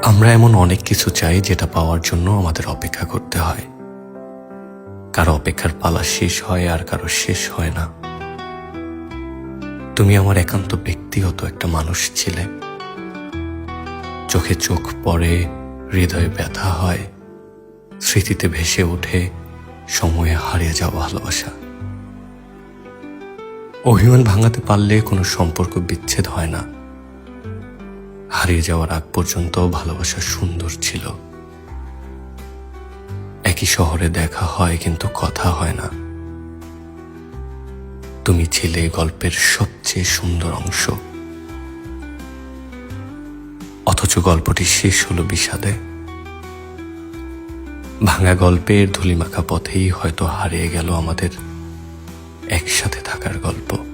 আমরা এমন অনেক কিছু চাই যেটা পাওয়ার জন্য আমাদের অপেক্ষা করতে হয়। কারো অপেক্ষার পালা শেষ হয় আর কারো শেষ হয় না। তুমি আমার একান্ত ব্যক্তিগত একটা মানুষ ছিলে। চোখে চোখ পড়ে, হৃদয়ে ব্যথা হয়, স্মৃতিতে ভেসে ওঠে সময়ে হারিয়ে যাওয়া ভালোবাসা। অভিমান ভাঙাতে পারলে কোনো সম্পর্ক বিচ্ছেদ হয় না। হারিয়ে যাওয়ার আগ পর্যন্ত ভালোবাসা সুন্দর ছিল। একই শহরে দেখা হয় কিন্তু কথা হয় না। তুমি ছিলে গল্পের সবচেয়ে সুন্দর অংশ, অথচ গল্পটি শেষ হলো বিষাদে। ভাঙা গল্পের ধুলিমাখা পথেই হয়তো হারিয়ে গেল আমাদের একসাথে থাকার গল্প।